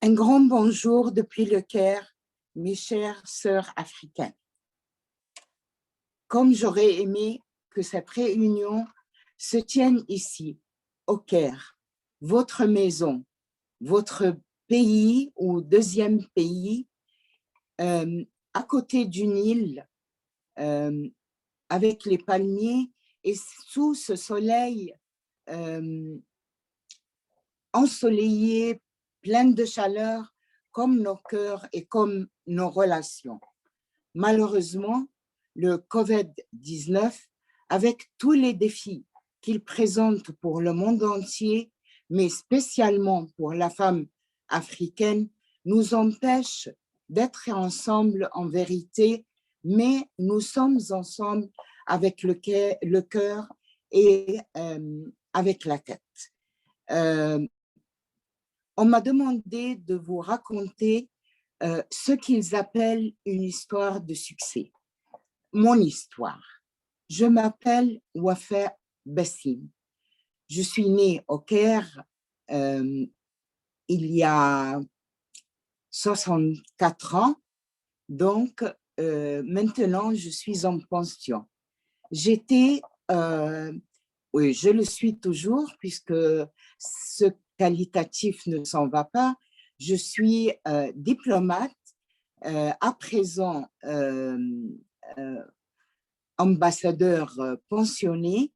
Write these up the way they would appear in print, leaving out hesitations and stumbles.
Un grand bonjour depuis le Caire, mes chères sœurs africaines. Comme j'aurais aimé que cette réunion se tienne ici, au Caire, votre maison, votre pays ou deuxième pays, à côté d'une île, euh, avec les palmiers et sous ce soleil ensoleillé, plein de chaleur, comme nos cœurs et comme nos relations. Malheureusement, le COVID-19, avec tous les défis qu'il présente pour le monde entier, mais spécialement pour la femme africaine, nous empêche d'être ensemble en vérité, mais nous sommes ensemble avec le cœur et avec la tête. On m'a demandé de vous raconter ce qu'ils appellent une histoire de succès. Mon histoire. Je m'appelle Wafa Bassim. Je suis née au Caire il y a 64 ans, donc maintenant je suis en pension. J'étais, oui, je le suis toujours puisque ce qualitatif ne s'en va pas. Je suis diplomate, à présent ambassadeur pensionné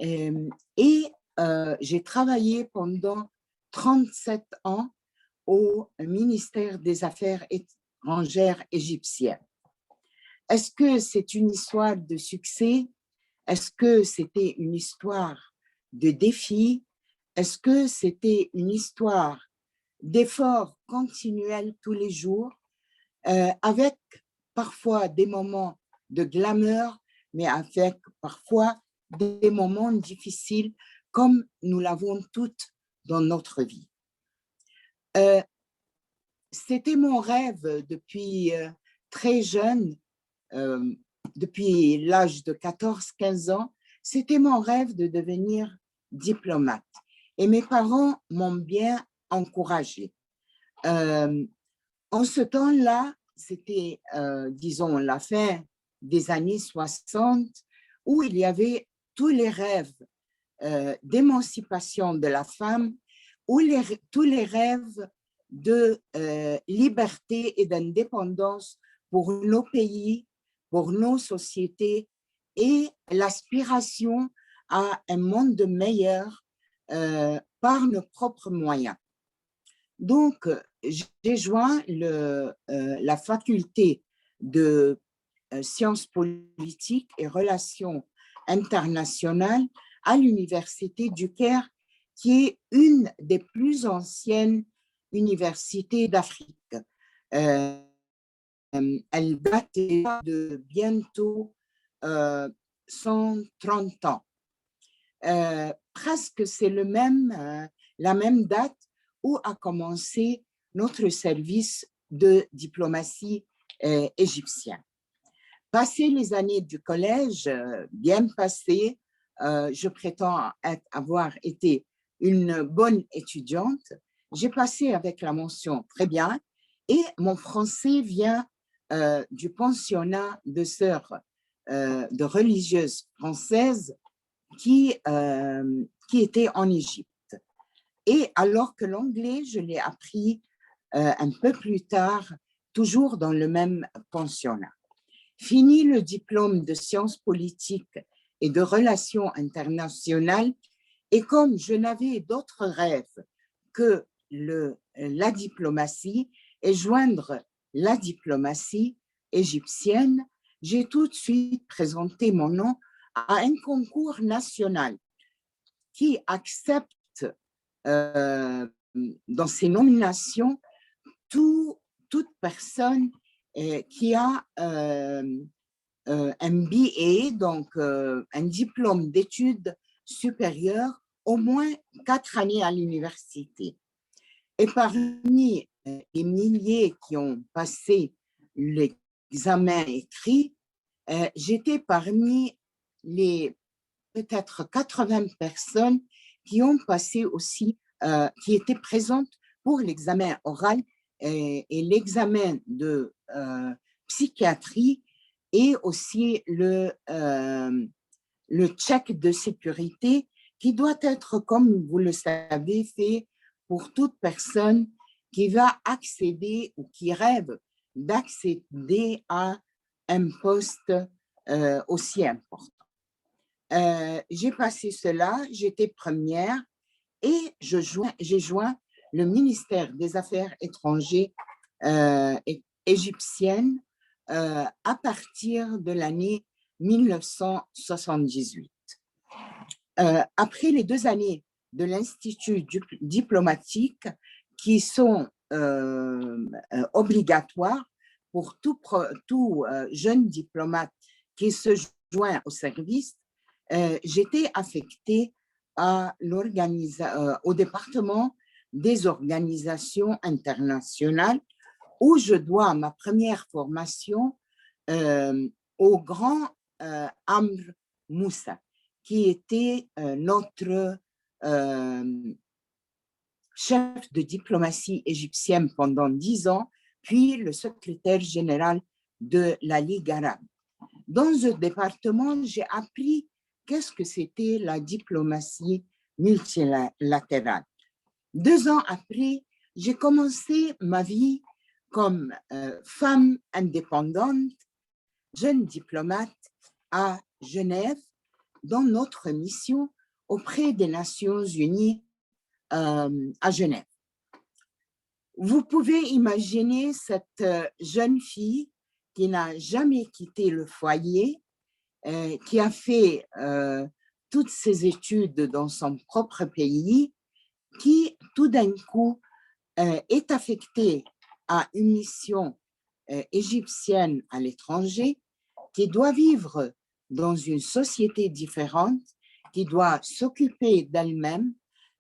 et j'ai travaillé pendant 37 ans au ministère des Affaires étrangères égyptien. Est-ce que c'est une histoire de succès? Est-ce que c'était une histoire de défi? Est-ce que c'était une histoire d'efforts continuels tous les jours, avec parfois des moments de glamour, mais avec parfois des moments difficiles, comme nous l'avons toutes dans notre vie. C'était mon rêve depuis très jeune, depuis l'âge de 14-15 ans, c'était mon rêve de devenir diplomate. Et mes parents m'ont bien encouragée. En ce temps-là, c'était, disons, la fin des années 60, où il y avait tous les rêves d'émancipation de la femme, où tous les rêves de liberté et d'indépendance pour nos pays, pour nos sociétés, et l'aspiration à un monde meilleur par nos propres moyens. Donc, j'ai joint la faculté de sciences politiques et relations internationales à l'Université du Caire, qui est une des plus anciennes universités d'Afrique. Elle date de bientôt 130 ans. Presque c'est la même date où a commencé notre service de diplomatie égyptien. Passé les années du collège, bien passées, je prétends avoir été une bonne étudiante. J'ai passé avec la mention très bien et mon français vient du pensionnat de sœurs de religieuses françaises qui étaient en Égypte. Et alors que l'anglais, je l'ai appris un peu plus tard, toujours dans le même pensionnat. Fini le diplôme de sciences politiques et de relations internationales, et comme je n'avais d'autres rêves que la diplomatie et joindre la diplomatie égyptienne, j'ai tout de suite présenté mon nom à un concours national qui accepte dans ces nominations toute personne qui a un BA, donc un diplôme d'études supérieures, au moins 4 années à l'université. Et parmi les milliers qui ont passé l'examen écrit, j'étais parmi les peut-être 80 personnes qui ont passé aussi, qui étaient présentes pour l'examen oral et l'examen de psychiatrie et aussi le check de sécurité qui doit être, comme vous le savez, fait pour toute personne qui va accéder ou qui rêve d'accéder à un poste aussi important. J'ai passé cela, j'étais première et j'ai joint le ministère des Affaires étrangères égyptienne à partir de l'année 1978. Après les 2 années de l'Institut diplomatique qui sont obligatoires pour tout jeune diplomate qui se joint au service, j'étais affectée au département des organisations internationales où je dois ma première formation au grand Amr Moussa, qui était notre chef de diplomatie égyptienne pendant 10 ans, puis le secrétaire général de la Ligue arabe. Dans ce département, j'ai appris qu'est-ce que c'était la diplomatie multilatérale. 2 ans après, j'ai commencé ma vie comme femme indépendante, jeune diplomate à Genève, dans notre mission auprès des Nations Unies à Genève. Vous pouvez imaginer cette jeune fille qui n'a jamais quitté le foyer, qui a fait toutes ses études dans son propre pays, qui tout d'un coup est affectée à une mission égyptienne à l'étranger, qui doit vivre dans une société différente, qui doit s'occuper d'elle-même,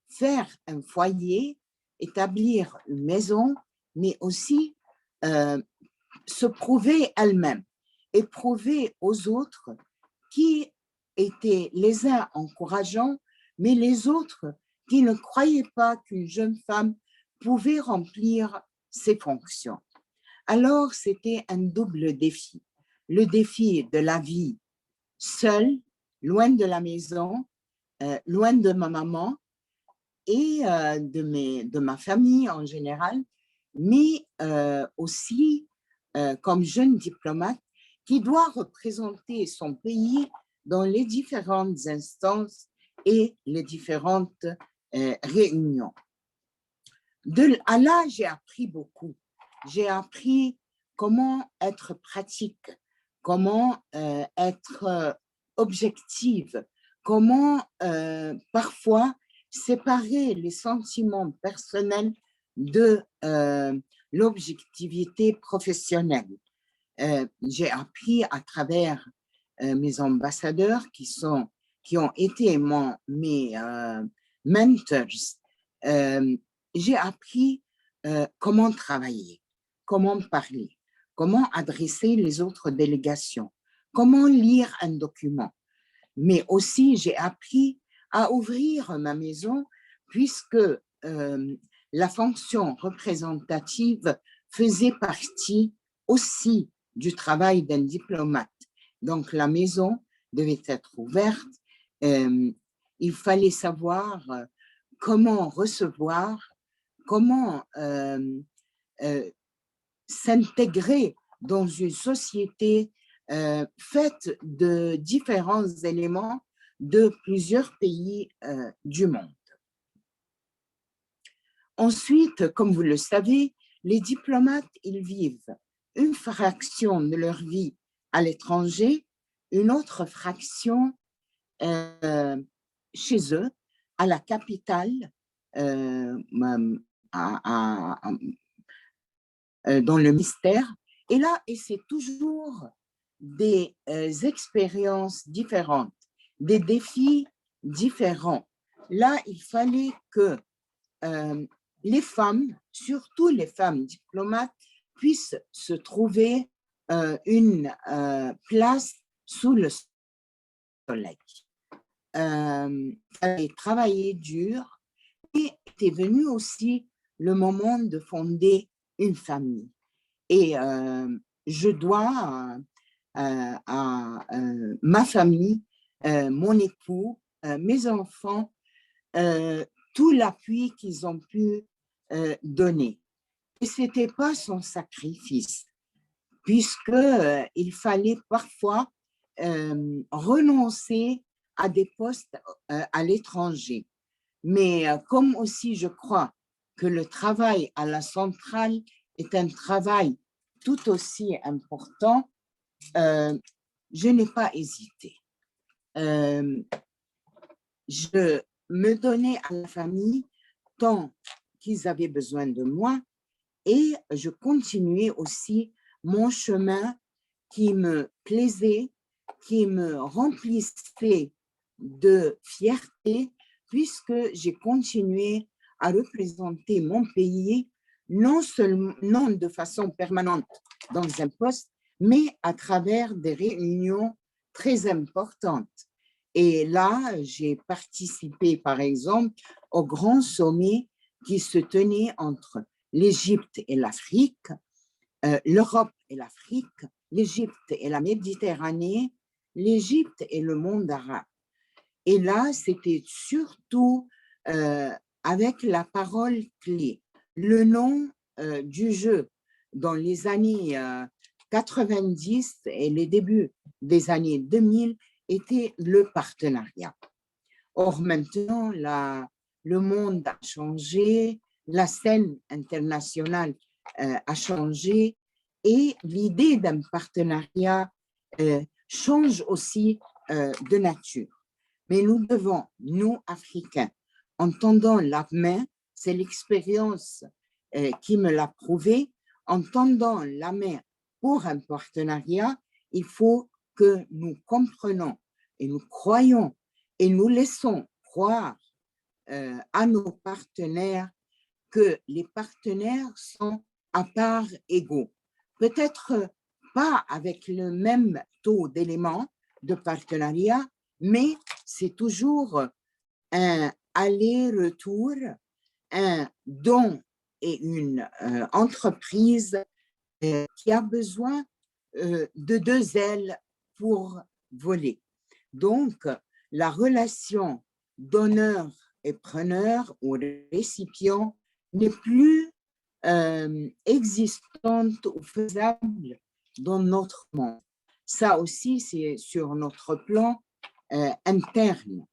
faire un foyer, établir une maison, mais aussi se prouver elle-même et prouver aux autres qui étaient les uns encourageants, mais les autres qui ne croyaient pas qu'une jeune femme pouvait remplir ses fonctions. Alors, c'était un double défi. Le défi de la vie seule, loin de la maison, loin de ma maman et de ma famille en général, mais aussi comme jeune diplomate qui doit représenter son pays dans les différentes instances et les différentes réunions. À là, j'ai appris beaucoup. J'ai appris comment être pratique, comment être objective, comment parfois séparer les sentiments personnels de l'objectivité professionnelle. J'ai appris à travers mes ambassadeurs qui ont été mes mentors. J'ai appris comment travailler, comment parler, comment adresser les autres délégations, comment lire un document. Mais aussi, j'ai appris à ouvrir ma maison puisque la fonction représentative faisait partie aussi du travail d'un diplomate. Donc, la maison devait être ouverte. Il fallait savoir comment recevoir, comment s'intégrer dans une société faite de différents éléments de plusieurs pays du monde. Ensuite, comme vous le savez, les diplomates, ils vivent une fraction de leur vie à l'étranger, une autre fraction chez eux, à la capitale, dans le ministère. Et là, c'est toujours des expériences différentes, des défis différents. Là, il fallait que les femmes, surtout les femmes diplomates, puissent se trouver une place sous le soleil. Il fallait travailler dur et était venu aussi le moment de fonder une famille. Et je dois à ma famille, mon époux, mes enfants, tout l'appui qu'ils ont pu donner. Et ce n'était pas son sacrifice, puisqu'il fallait parfois renoncer à des postes à l'étranger. Mais comme aussi je crois que le travail à la centrale est un travail tout aussi important, je n'ai pas hésité. Je me donnais à la famille tant qu'ils avaient besoin de moi et je continuais aussi mon chemin qui me plaisait, qui me remplissait de fierté, puisque j'ai continué à représenter mon pays, non seulement non de façon permanente dans un poste, mais à travers des réunions très importantes. Et là, j'ai participé, par exemple, au grand sommet qui se tenait entre l'Égypte et l'Afrique, l'Europe et l'Afrique, l'Égypte et la Méditerranée, l'Égypte et le monde arabe. Et là, c'était surtout avec la parole clé. Le nom du jeu dans les années 90 et les débuts des années 2000 était le partenariat. Or, maintenant, le monde a changé, la scène internationale a changé et l'idée d'un partenariat change aussi de nature. Mais nous devons, nous, Africains, en tendant la main, c'est l'expérience qui me l'a prouvé, en tendant la main pour un partenariat, il faut que nous comprenons et nous croyons et nous laissons croire à nos partenaires que les partenaires sont à part égaux. Peut-être pas avec le même taux d'éléments de partenariat, mais c'est toujours un aller-retour, un don et une entreprise qui a besoin de deux ailes pour voler. Donc, la relation donneur et preneur ou récipient n'est plus existante ou faisable dans notre monde. Ça aussi, c'est sur notre plan interne.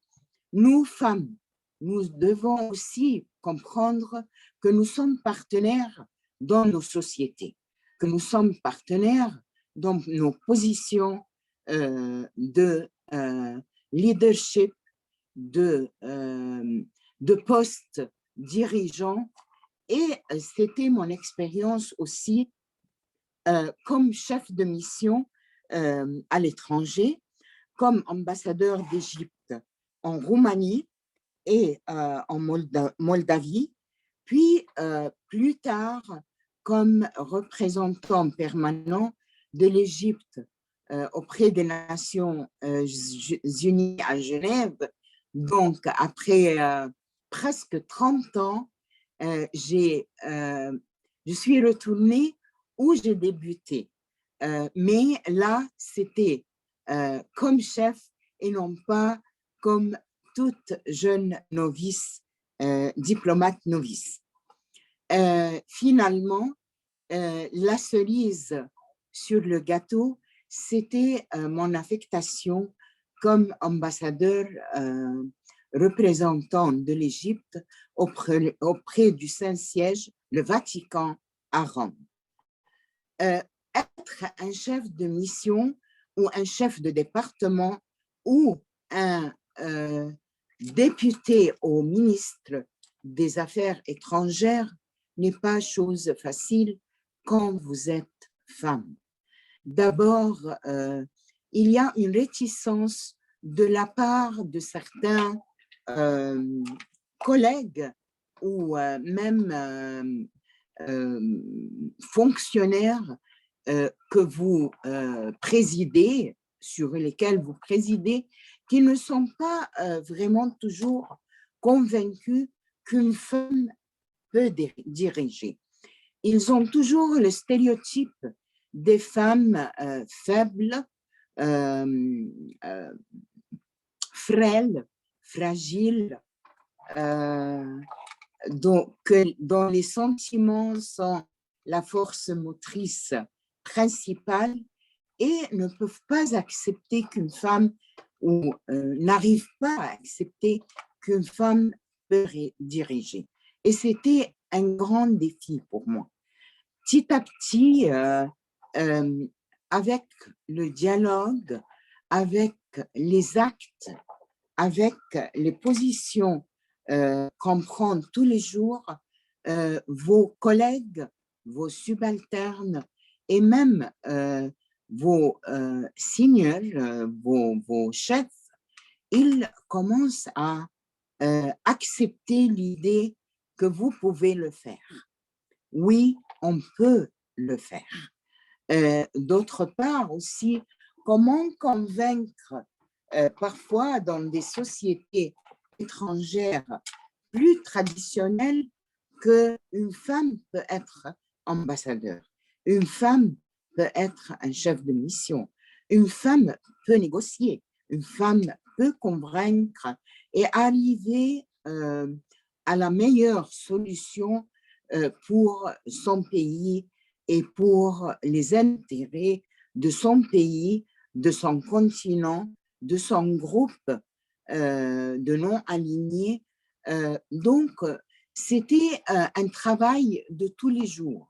Nous, femmes, nous devons aussi comprendre que nous sommes partenaires dans nos sociétés, que nous sommes partenaires dans nos positions de leadership, de postes dirigeants. Et c'était mon expérience aussi comme chef de mission à l'étranger, comme ambassadeur d'Égypte en Roumanie et en Moldavie, puis plus tard comme représentant permanent de l'Égypte auprès des Nations Unies à Genève. Donc, après presque 30 ans, je suis retournée où j'ai débuté. Mais là, c'était comme chef et non pas comme toute jeune novice, diplomate novice. Finalement, la cerise sur le gâteau, c'était mon affectation comme ambassadeur représentant de l'Égypte auprès du Saint-Siège, le Vatican, à Rome. Être un chef de mission ou un chef de département ou un député au ministre des Affaires étrangères n'est pas chose facile quand vous êtes femme. D'abord, il y a une réticence de la part de certains collègues ou même fonctionnaires que vous présidez, sur lesquels vous présidez, qui ne sont pas vraiment toujours convaincus qu'une femme peut diriger. Ils ont toujours le stéréotype des femmes faibles, frêles, fragiles, dont les sentiments sont la force motrice principale et ne peuvent pas accepter qu'une femme ou n'arrivent pas à accepter qu'une femme peut diriger. Et c'était un grand défi pour moi. Petit à petit, avec le dialogue, avec les actes, avec les positions qu'on prend tous les jours, vos collègues, vos subalternes et même vos seniors, vos chefs, ils commencent à accepter l'idée que vous pouvez le faire. Oui, on peut le faire. D'autre part aussi, comment convaincre parfois dans des sociétés étrangères plus traditionnelles qu'une femme peut être ambassadeur, une femme peut être un chef de mission, une femme peut négocier, une femme peut convaincre et arriver à la meilleure solution pour son pays et pour les intérêts de son pays, de son continent, de son groupe de non-alignés. Donc, c'était un travail de tous les jours.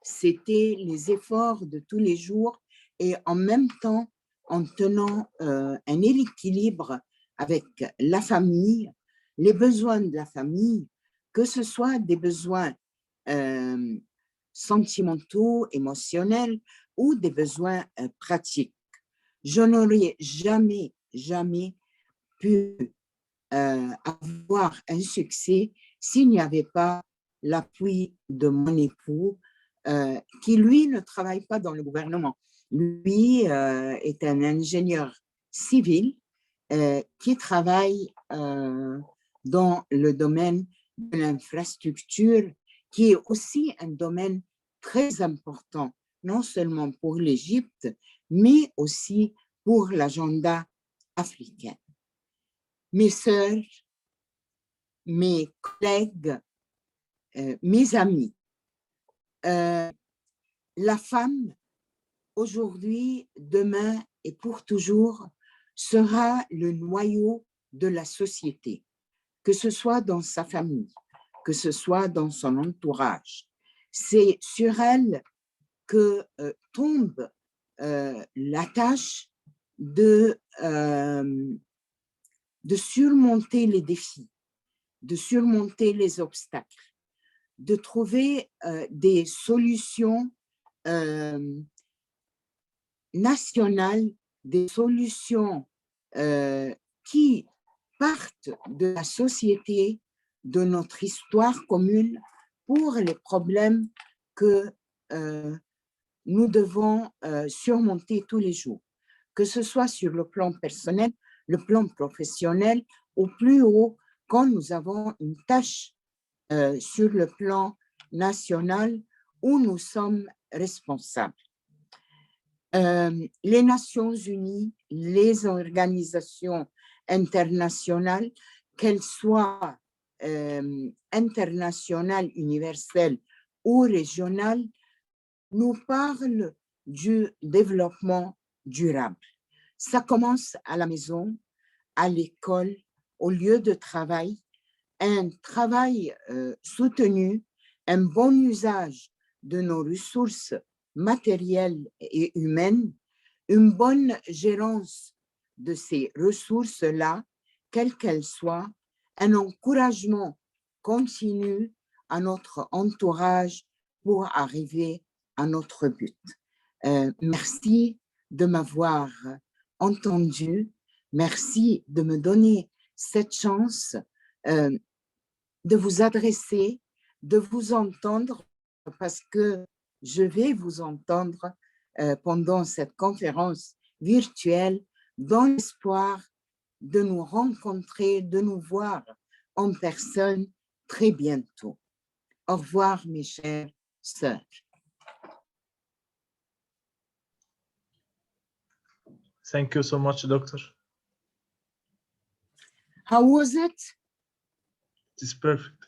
C'était les efforts de tous les jours et en même temps, en tenant un équilibre avec la famille, les besoins de la famille, que ce soit des besoins sentimentaux, émotionnels ou des besoins pratiques. Je n'aurais jamais pu avoir un succès s'il n'y avait pas l'appui de mon époux, qui lui ne travaille pas dans le gouvernement. Lui est un ingénieur civil qui travaille dans le domaine de l'infrastructure, qui est aussi un domaine très important, non seulement pour l'Égypte, mais aussi pour l'agenda africain. Mes sœurs, mes collègues, mes amis, la femme, aujourd'hui, demain et pour toujours, sera le noyau de la société, que ce soit dans sa famille, que ce soit dans son entourage. C'est sur elle que tombe la tâche de surmonter les défis, de surmonter les obstacles, de trouver des solutions nationales, des solutions qui partent de la société, de notre histoire commune pour les problèmes que nous devons surmonter tous les jours, que ce soit sur le plan personnel, le plan professionnel, au plus haut, quand nous avons une tâche sur le plan national où nous sommes responsables. Les Nations Unies, les organisations internationales, qu'elles soient internationales, universelles ou régionales, nous parlent du développement durable. Ça commence à la maison, à l'école, au lieu de travail, un travail soutenu, un bon usage de nos ressources matérielles et humaines, une bonne gérance de ces ressources-là, quelles qu'elles soient, un encouragement continu à notre entourage pour arriver à notre but. Merci de m'avoir entendu. Merci de me donner cette chance de vous adresser, de vous entendre, parce que je vais vous entendre pendant cette conférence virtuelle dans l'espoir de nous rencontrer, de nous voir en personne très bientôt. Au revoir, mes chères sœurs. Thank you so much, Doctor. How was it? It is perfect.